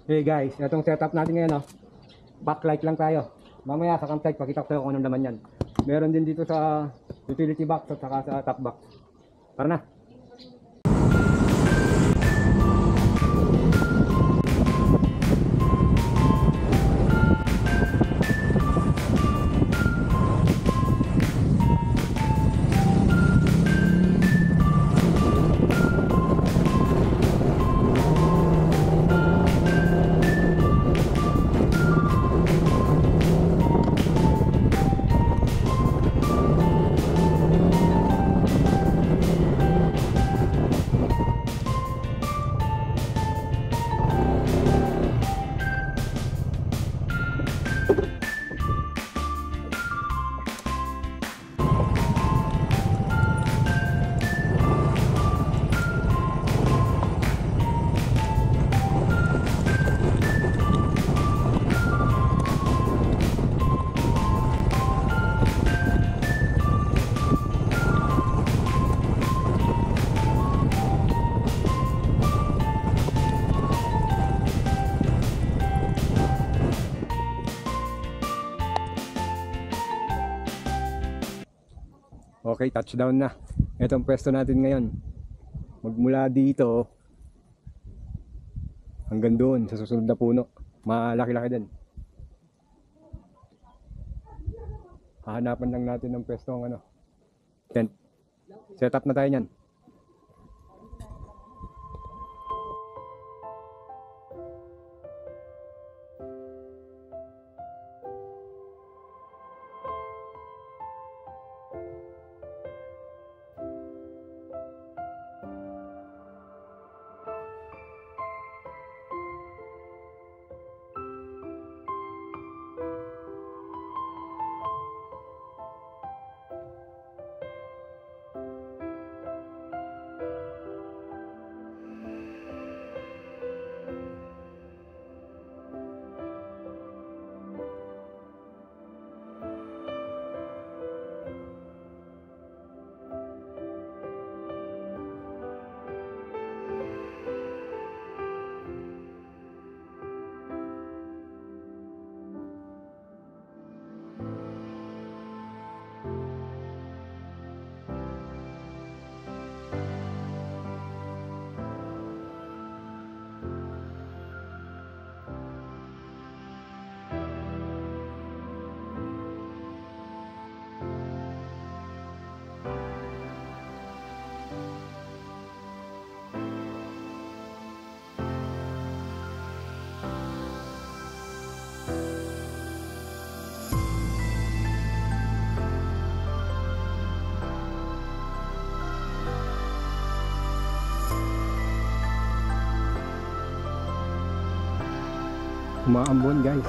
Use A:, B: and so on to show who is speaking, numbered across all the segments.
A: Hey guys, itong setup natin ngayon, backlight lang tayo. Mamaya sa campsite, pakita ko sa'yo kung anong laman yan. Meron din dito sa utility box at saka sa top box. Tara na. Okay, touchdown na. Itong pwesto natin ngayon. Magmula dito hanggang doon sa susunod na puno. Malaki-laki din. Hahanapan lang natin ng pwesto ng tent. Set up na tayo niyan. Umaambon guys.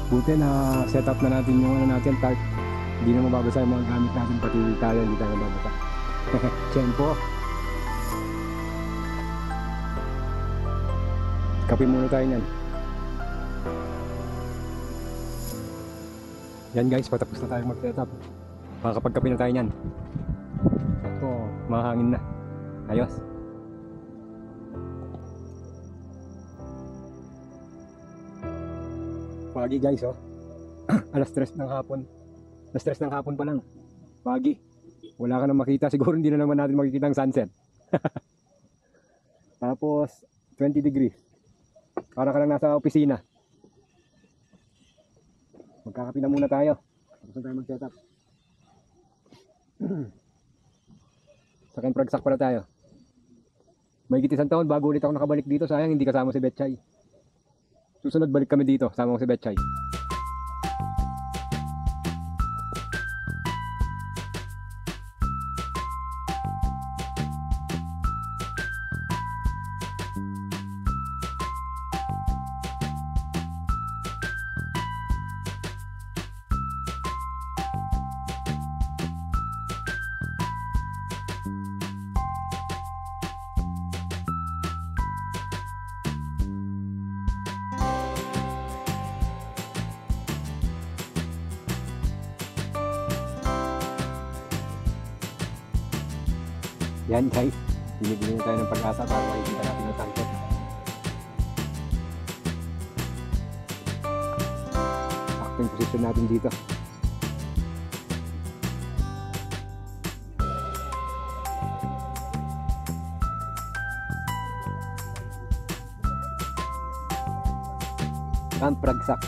A: Buti na set up na natin yung natin tarp. Hindi na mababasa yung mga gamit natin, pati tayo hindi tayo mababasa. Tiyempo. Kape muna tayo niyan. Yan guys, patapos na tayo mag set up. Makakapagkape na tayo niyan. Ito, mahangin na. Ayos. Pagi guys, alas 3 ng hapon. Alas 3 ng hapon pa lang. Pagi. Wala ka nang makita. Siguro hindi na naman natin makikita ang sunset. Tapos 20 degrees. Para ka lang nasa opisina. Magkakape na muna tayo. Tapos na tayo mag-set up. Sa Kenpragsak pala tayo. May isang taon bago ulit ako nakabalik dito. Sayang hindi kasama si Betchay. Susunod balik kami dito, sama ko si Betchay. Yan guys, binibigyan tayo ng pag-asa para makikita natin ang sunset. yung position natin dito. Camp Ragsak.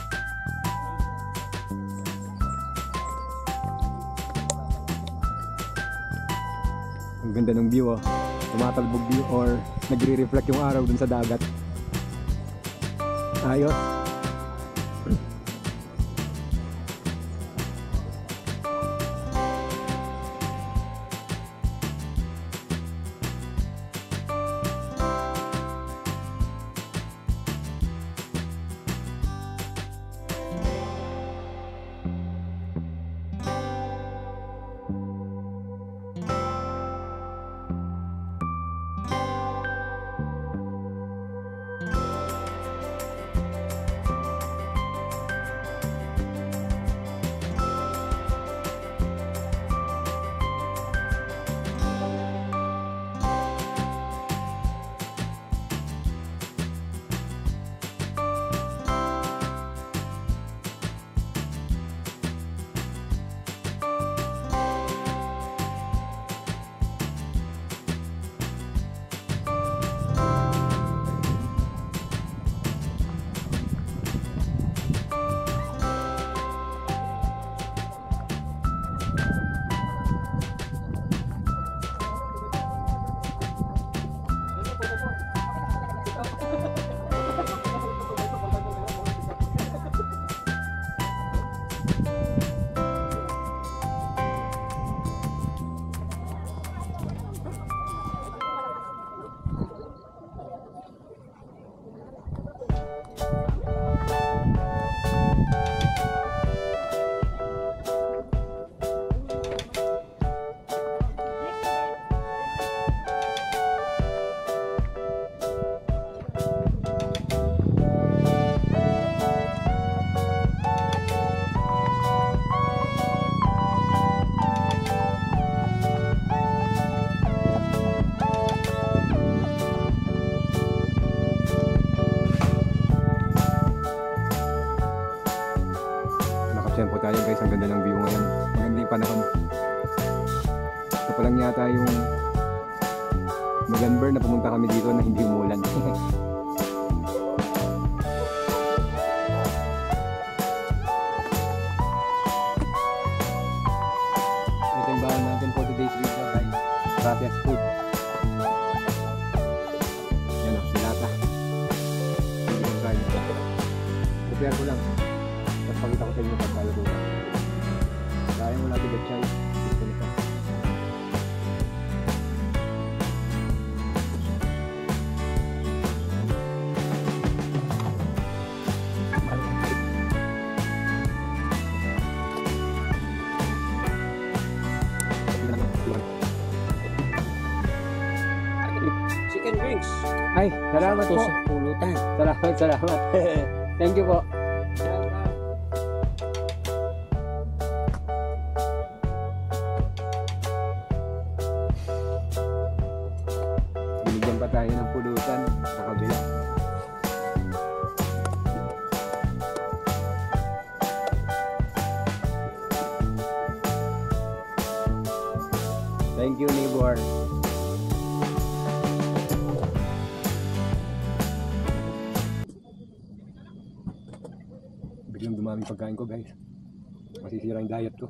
A: Ang ganda ng view, oh. Tumatalbog view or nagre-reflect yung araw dun sa dagat. Ayos. Nakatempo tayo guys, ang ganda ng view ngayon. Maganda yung panahon. Ito pa lang yata yung November na pumunta kami dito na hindi umulan. Ito yung bahan natin for today's video guys. Processed food. Yan o, silata. Prepare ko lang. Pakita ko sa inyo pagkalaro. Kaya mo natin betchay. Dito nito.
B: Chicken wings.
A: Ay, salamat po.
B: Sa pulutan.
A: Salamat. Thank you po. Binigyan pa tayo ng pulutan sa kabila. Thank you, neighbor. Biglang dumaming pagkain ko guys. Masisira yung diet ko.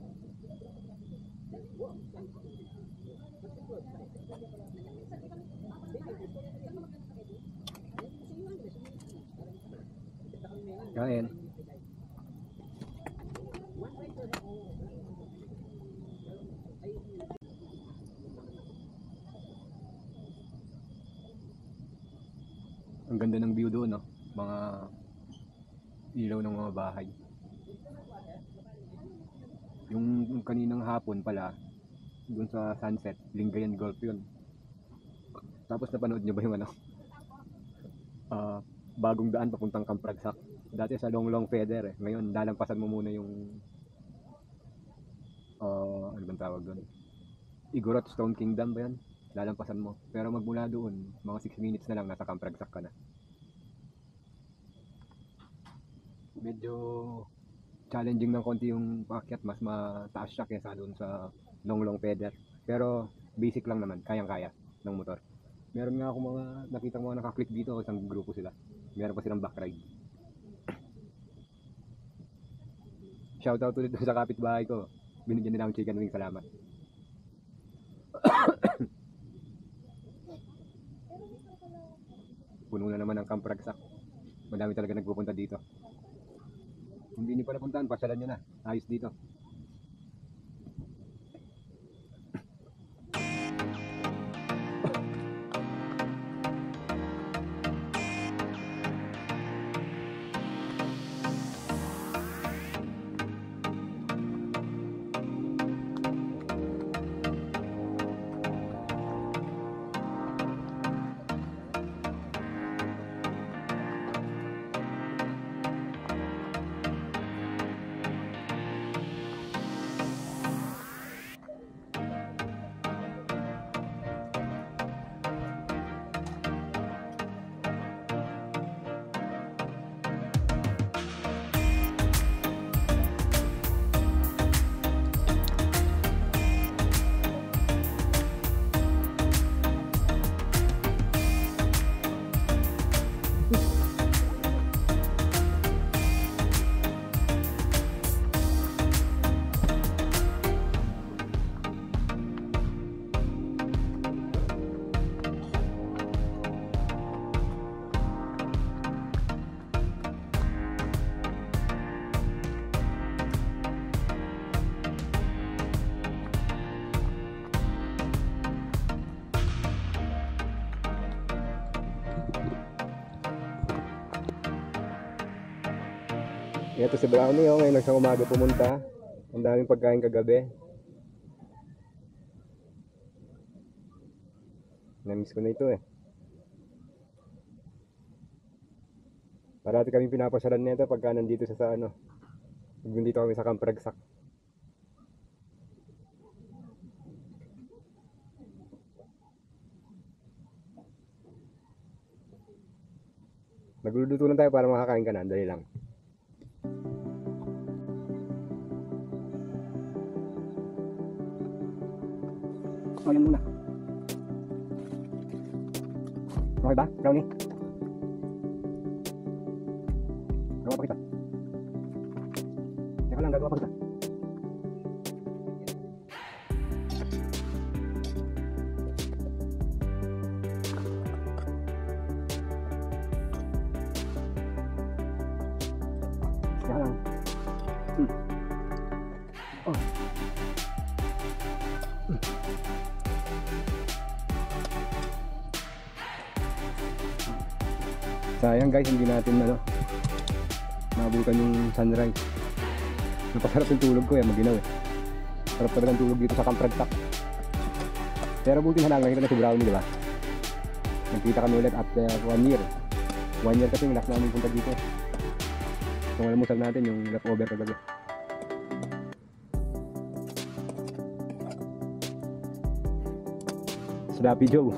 A: Kain. Ang ganda ng view doon, no? Mga ilaw ng mga bahay. Yung kaninang hapon pala, doon sa sunset, Lingayen Golf yun. Tapos napanood nyo ba yung ano? Bagong daan papuntang Camp Ragsak. Dati sa Long Feather eh. Ngayon lalampasan mo muna yung ano bang tawag doon? Igorot Stone Kingdom ba yan? Lalampasan mo. Pero magmula doon, mga 6 minutes na lang nasa Camp Ragsak ka na. Medyo challenging ng konti yung paakyat, mas mataas siya kaysa doon sa long feather. Pero basic lang naman, kayang-kaya ng motor. Meron nga ako mga nakita mga nakaklik dito, isang grupo sila. Meron pa silang back ride. Shoutout ulit sa kapitbahay ko. Binigyan nila akong chicken wing, salamat. Puno na naman ang Camp Ragsak. Madami talaga nagpupunta dito. Hindi niyo pa napuntahan, pasyalan nyo na. Ayos dito. Ito si Brownie, oh, ngayon lang siyang umaga pumunta. Ang daming pagkain kagabi. Namiss ko na ito eh. Parati kami pinapasyalan nito pagka nandito sa ano. Nandito kami sa Camp Ragsak. Nagluluto lang tayo para makakain ka na, dali lang. Ayan muna. Okay ba, Brownie? Gawa pa kita. Teka lang, gagawa pa kita. Teka lang. Oh. Sayang guys, hindi natin nabukan yung sunrise. Napasarap yung tulog ko, maginaw eh. Sarap talaga ang tulog dito sa Camp Ragsak. Pero buti na lang, nakita na si Brownie, di ba? Nagkita kami ulit after 1 year. 1 year kasi yung last namin punta dito. Kung alamusal natin yung leftover kagabi. Sloppy Joe.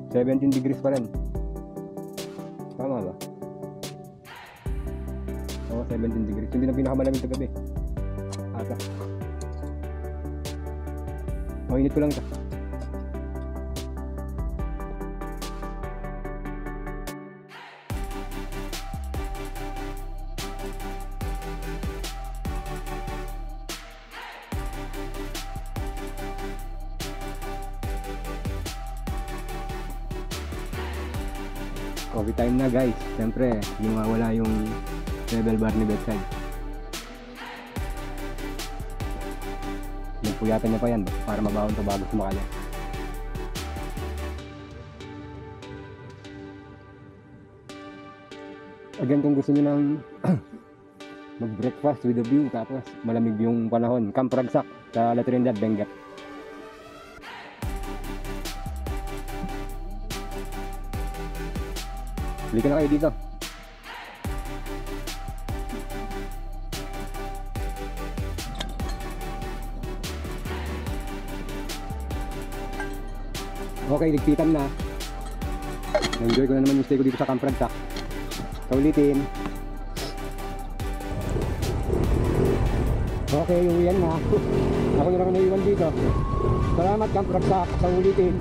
A: 17 degrees pa rin. Tama ba? Oo, 17 degrees. Hindi na pinakamalamig sa gabi. Ata. O, init ko lang ito. Coffee time na guys. Siyempre, hindi mawala yung level bar ni bedside. Nagpuyatan niya pa yan para mabawon to bago sumakali. Again, kung gusto niyo ng mag-breakfast with a view tapos malamig yung panahon, Camp Ragsak sa La Trinidad, Benguet. Bili ka na kayo dito. Okay, ligpitan na. Na-enjoy ko na naman yung stay ko dito sa Camp Ragsak. So ulitin, Okay, uwian na. Ako na lang naiwan dito. Salamat, Camp Ragsak, sa ulitin.